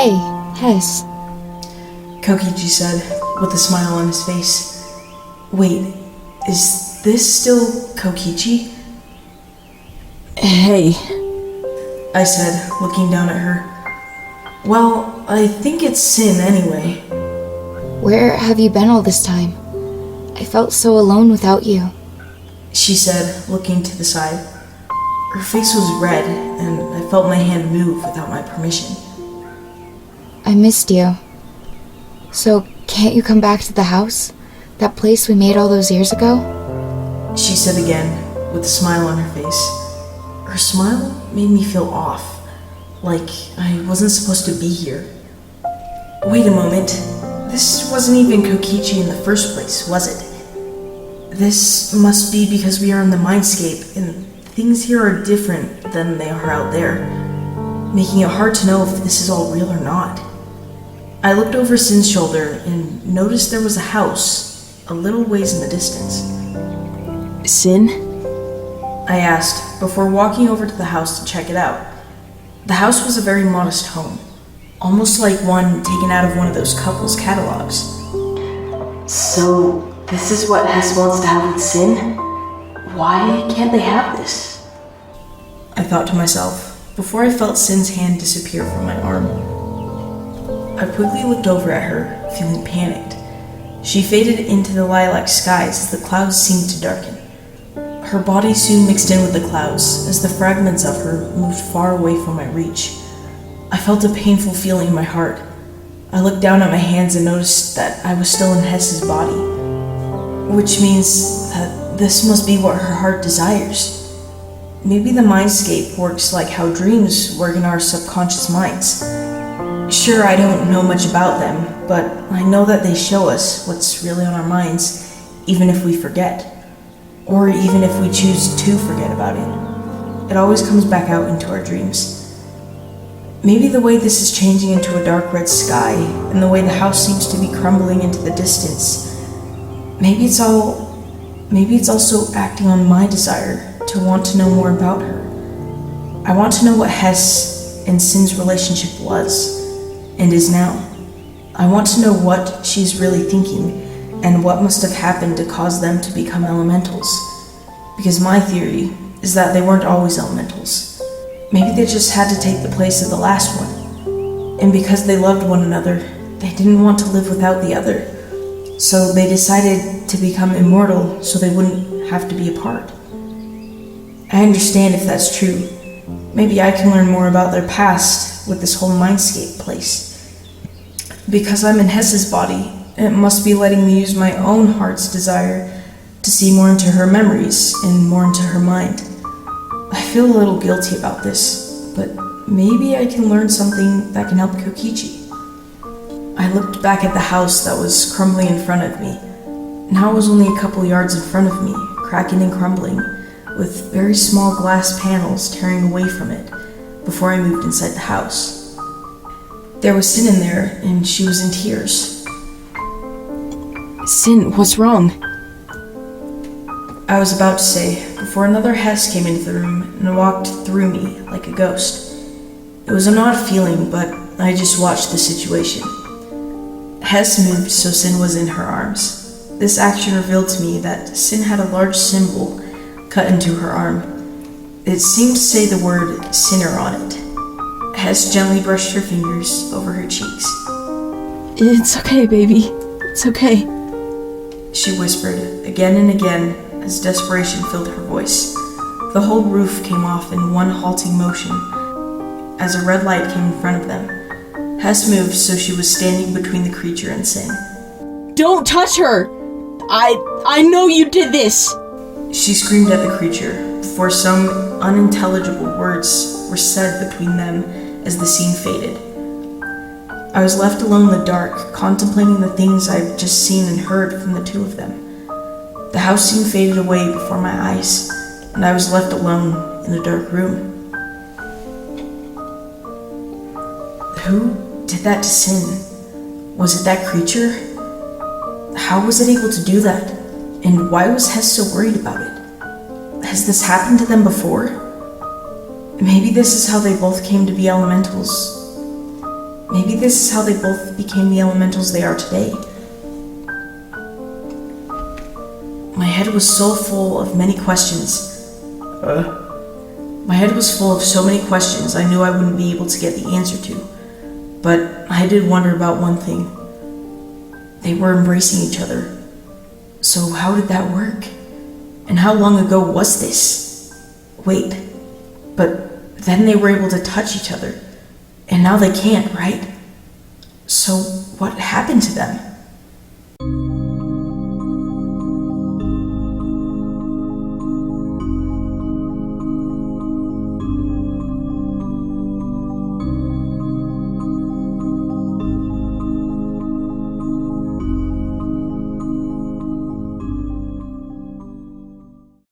Hey, Hess. Kokichi said, with a smile on his face. Wait, is this still Kokichi? Hey, I said, looking down at her. Well, I think it's Sin anyway. Where have you been all this time? I felt so alone without you. She said, looking to the side. Her face was red, and I felt my hand move without my permission. I missed you. So, can't you come back to the house? That place we made all those years ago? She said again, with a smile on her face. Her smile made me feel off, like I wasn't supposed to be here. Wait a moment, this wasn't even Kokichi in the first place, was it? This must be because we are in the mindscape, and things here are different than they are out there, making it hard to know if this is all real or not. I looked over Sin's shoulder and noticed there was a house a little ways in the distance. Sin? I asked, before walking over to the house to check it out. The house was a very modest home, almost like one taken out of one of those couples' catalogs. So, this is what Hess wants to have with Sin? Why can't they have this? I thought to myself, before I felt Sin's hand disappear from my arm. I quickly looked over at her, feeling panicked. She faded into the lilac skies as the clouds seemed to darken. Her body soon mixed in with the clouds as the fragments of her moved far away from my reach. I felt a painful feeling in my heart. I looked down at my hands and noticed that I was still in Hess's body, which means that this must be what her heart desires. Maybe the mindscape works like how dreams work in our subconscious minds. Sure, I don't know much about them, but I know that they show us what's really on our minds, even if we forget. Or even if we choose to forget about it. It always comes back out into our dreams. Maybe the way this is changing into a dark red sky, and the way the house seems to be crumbling into the distance, maybe it's also acting on my desire to want to know more about her. I want to know what Hess and Sin's relationship was, and is now. I want to know what she's really thinking, and what must have happened to cause them to become elementals. Because my theory is that they weren't always elementals. Maybe they just had to take the place of the last one. And because they loved one another, they didn't want to live without the other. So they decided to become immortal so they wouldn't have to be apart. I understand if that's true. Maybe I can learn more about their past with this whole mindscape place. Because I'm in Hess's body, it must be letting me use my own heart's desire to see more into her memories and more into her mind. I feel a little guilty about this, but maybe I can learn something that can help Kokichi. I looked back at the house that was crumbling in front of me. Now it was only a couple yards in front of me, cracking and crumbling, with very small glass panels tearing away from it before I moved inside the house. There was Sin in there, and she was in tears. Sin, what's wrong? I was about to say, before another Hess came into the room and walked through me like a ghost. It was an odd feeling, but I just watched the situation. Hess moved so Sin was in her arms. This action revealed to me that Sin had a large symbol cut into her arm. It seemed to say the word sinner on it. Hess gently brushed her fingers over her cheeks. It's okay, baby. It's okay. She whispered again and again as desperation filled her voice. The whole roof came off in one halting motion as a red light came in front of them. Hess moved so she was standing between the creature and Sin. Don't touch her! I know you did this! She screamed at the creature before some unintelligible words were said between them as the scene faded. I was left alone in the dark, contemplating the things I'd just seen and heard from the two of them. The house soon faded away before my eyes, and I was left alone in a dark room. Who did that to Sin? Was it that creature? How was it able to do that? And why was Hess so worried about it? Has this happened to them before? Maybe this is how they both came to be elementals. Maybe this is how they both became the elementals they are today. My head was so full of many questions. My head was full of so many questions I knew I wouldn't be able to get the answer to. But I did wonder about one thing. They were embracing each other. So how did that work? And how long ago was this? Wait, but then they were able to touch each other. And now they can't, right? So what happened to them?